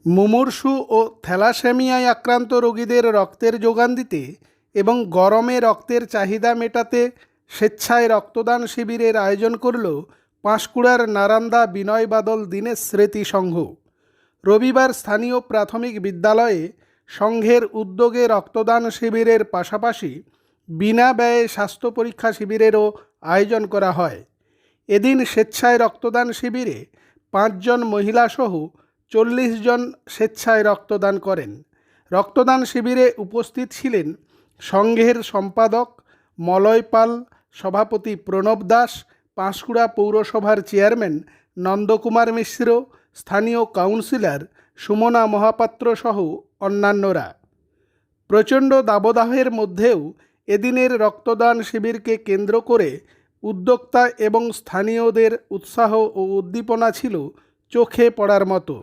মুমূর্ষু ও থ্যালাসেমিয়ায় আক্রান্ত রোগীদের রক্তের যোগান দিতে এবং গরমে রক্তের চাহিদা মেটাতে স্বেচ্ছায় রক্তদান শিবিরের আয়োজন করল পাঁশকুড়ার নারান্দা বিনয় বাদল দীনেশ স্মৃতি সংঘ। রবিবার স্থানীয় প্রাথমিক বিদ্যালয়ে সংঘের উদ্যোগে রক্তদান শিবিরের পাশাপাশি বিনা ব্যয়ে স্বাস্থ্য পরীক্ষা শিবিরেরও আয়োজন করা হয়। এদিন স্বেচ্ছায় রক্তদান শিবিরে 5 জন মহিলাসহ 40 জন স্বেচ্ছায় রক্তদান করেন। রক্তদান শিবিরে উপস্থিত ছিলেন সংঘের সম্পাদক মলয় পাল, সভাপতি প্রণব দাস, পাঁশকুড়া পৌরসভার চেয়ারম্যান নন্দকুমার মিশ্র, স্থানীয় কাউন্সিলর সুমনা মহাপাত্র সহ অন্যান্যরা। প্রচণ্ড দাবদাহের মধ্যেও এদিনের রক্তদান শিবিরকে কেন্দ্র করে উদ্যোক্তা এবং স্থানীয়দের উৎসাহ ও উদ্দীপনা ছিল চোখে পড়ার মতো।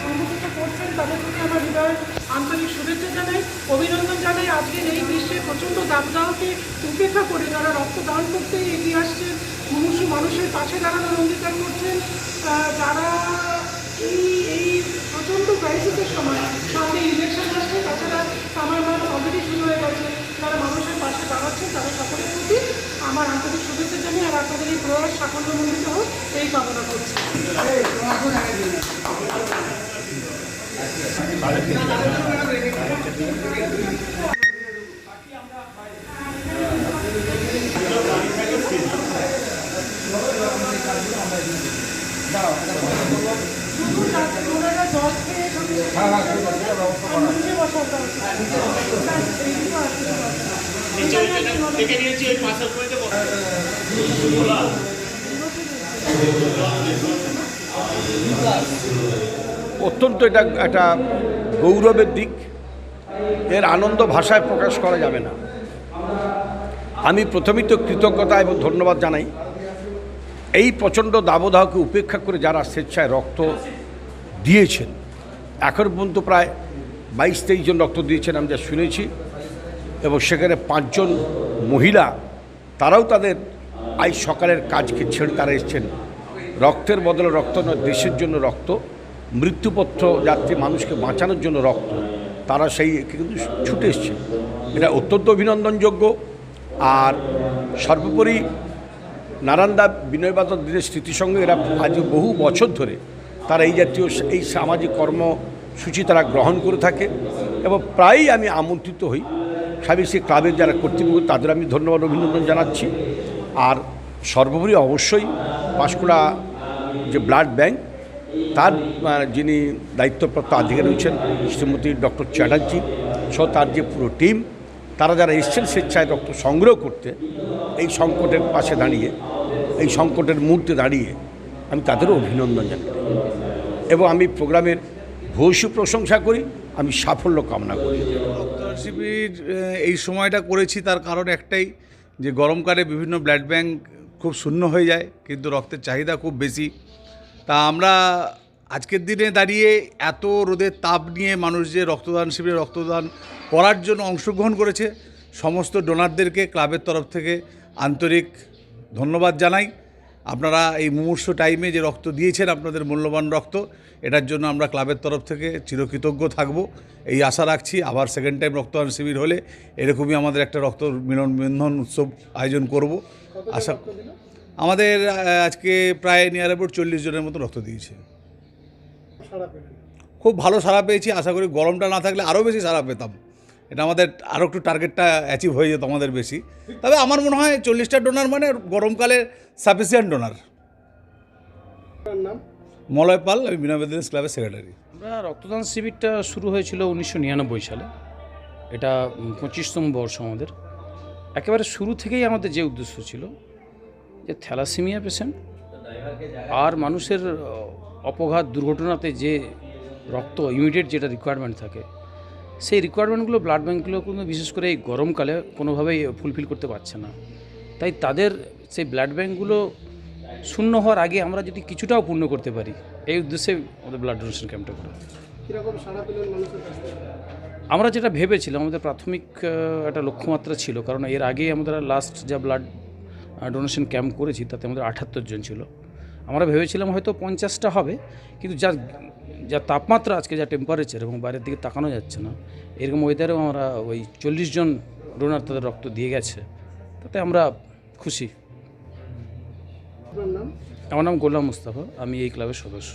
সংগঠিত করছেন তাদের প্রতি আমার হৃদয়ের আন্তরিক শুভেচ্ছা জানাই, অভিনন্দন জানাই। আজকের এই গ্রীষ্মের প্রচণ্ড দাবদাহকে উপেক্ষা করে যারা রক্তদান করতে এগিয়ে আসছেন, মুমূর্ষু মানুষের পাশে দাঁড়ানোর অঙ্গীকার করছেন, যারা এই প্রচণ্ড ক্রাইসিসের সময় সামনে ইলেকশন আসছে, তাছাড়া সামার মাস অলরেডি শুরু হয়ে গেছে, যারা মানুষের পাশে দাঁড়াচ্ছেন তাদের সকলের প্রতি আমার আন্তরিক শুভেচ্ছা জানাই। আর আপনাদের এই প্রয়াস সাফল্যমণ্ডিত হোক এই কামনা করছি। অত্যন্ত এটা একটা গৌরবের দিক, এর আনন্দ ভাষায় প্রকাশ করা যাবে না। আমি প্রথমেই তো কৃতজ্ঞতা এবং ধন্যবাদ জানাই এই প্রচণ্ড দাবদাহকে উপেক্ষা করে যারা স্বেচ্ছায় রক্ত দিয়েছেন। এখন পর্যন্ত প্রায় 22-23 জন রক্ত দিয়েছেন আমি যা শুনেছি, এবং সেখানে 5 জন মহিলা, তারাও তাদের আজ সকালের কাজকে ছেড়ে তারা এসছেন রক্তের বদলে রক্ত নয়, দেশের জন্য রক্ত, মৃত্যুপথ যাত্রী মানুষকে বাঁচানোর জন্য রক্ত, তারা সেই কিন্তু ছুটে এসছে। এটা অত্যন্ত অভিনন্দনযোগ্য। আর সর্বোপরি নারান্দা বিনয় বাদল দীনেশ স্মৃতিসংঘ এরা আজ বহু বছর ধরে তারা এই জাতীয় এই সামাজিক কর্মসূচি তারা গ্রহণ করে থাকে, এবং প্রায়ই আমি আমন্ত্রিত হই। স্বামী সেই ক্লাবের যারা কর্তৃপক্ষ তাদের আমি ধন্যবাদ অভিনন্দন জানাচ্ছি। আর সর্বোপরি অবশ্যই পাঁশকুড়া যে ব্লাড ব্যাংক, তার যিনি দায়িত্বপ্রাপ্ত আধিকারিক রয়েছেন শ্রীমতী ডক্টর চ্যাটার্জি সহ তার যে পুরো টিম, তারা যারা এসছেন স্বেচ্ছায় রক্ত সংগ্রহ করতে, এই সংকটের পাশে দাঁড়িয়ে, এই সংকটের মুহূর্তে দাঁড়িয়ে আমি তাদেরও অভিনন্দন জানাই, এবং আমি প্রোগ্রামের ভূয়সী প্রশংসা করি, আমি সাফল্য কামনা করি। রক্তদান শিবির এই সময়টা করেছি তার কারণ একটাই, যে গরমকালে বিভিন্ন ব্লাড ব্যাংক খুব শূন্য হয়ে যায়, কিন্তু রক্তের চাহিদা খুব বেশি। তা আমরা আজকের দিনে দাঁড়িয়ে এত রোদের তাপ নিয়ে মানুষ যে রক্তদান শিবিরে রক্তদান করার জন্য অংশগ্রহণ করেছে, সমস্ত ডোনারদেরকে ক্লাবের তরফ থেকে আন্তরিক ধন্যবাদ জানাই। আপনারা এই মুমূর্ষু টাইমে যে রক্ত দিয়েছেন, আপনাদের মূল্যবান রক্ত, এটার জন্য আমরা ক্লাবের তরফ থেকে চিরকৃতজ্ঞ থাকব, এই আশা রাখছি। আবার সেকেন্ড টাইম রক্তদান শিবির হলে এরকমই আমাদের একটা রক্ত মিলন উৎসব আয়োজন করব। আশা আমাদের আজকে প্রায় নিয়ার অ্যাবাউট 40 জনের মতো রক্ত দিয়েছে। খুব ভালো সাড়া পেয়েছি। আশা করি গরমটা না থাকলে আরও বেশি সাড়া পেতাম। এটা আমাদের আরও একটু টার্গেটটা অ্যাচিভ হয়ে যেত আমাদের বেশি। তবে আমার মনে হয় 40টা ডোনার মানে গরমকালে সাফিসিয়েন্ট ডোনার। মলয় পাল, আমি বিনয় বাদল দীনেশ ক্লাবের সেক্রেটারি। আমরা রক্তদান শিবিরটা শুরু হয়েছিল 1999 সালে। এটা 25তম বর্ষ আমাদের। একেবারে শুরু থেকেই আমাদের যে উদ্দেশ্য ছিল যে থ্যালাসেমিয়া পেশেন্ট আর মানুষের অপঘাত দুর্ঘটনাতে যে রক্ত ইমিডিয়েট যেটা রিকোয়ারমেন্ট থাকে, সেই রিকোয়ারমেন্টগুলো ব্লাড ব্যাঙ্কগুলো কিন্তু বিশেষ করে এই গরমকালে কোনোভাবেই ফুলফিল করতে পারছে না। তাই তাদের সেই ব্লাড ব্যাঙ্কগুলো শূন্য হওয়ার আগে আমরা যদি কিছুটাও পূর্ণ করতে পারি, এই উদ্দেশ্যে আমাদের ব্লাড ডোনেশন ক্যাম্পটা করা। কীরকম সাড়া পেলেন মানুষের কাছ থেকে? আমরা যেটা ভেবেছিলাম, আমাদের প্রাথমিক একটা লক্ষ্যমাত্রা ছিল, কারণ এর আগেই আমাদের লাস্ট যা ব্লাড ডোনেশন ক্যাম্প করেছি তাতে আমাদের 78 জন ছিল। আমরা ভেবেছিলাম হয়তো 50টা হবে, কিন্তু যা তাপমাত্রা আজকে, যা টেম্পারেচার এবং বাইরের দিকে তাকানো যাচ্ছে না, এরকম ওয়েদারেও আমরা ওই 40 জন ডোনার তাদের রক্ত দিয়ে গেছে, তাতে আমরা খুশি। আপনার নাম? আমার নাম গোলাম মুস্তাফা, আমি এই ক্লাবের সদস্য।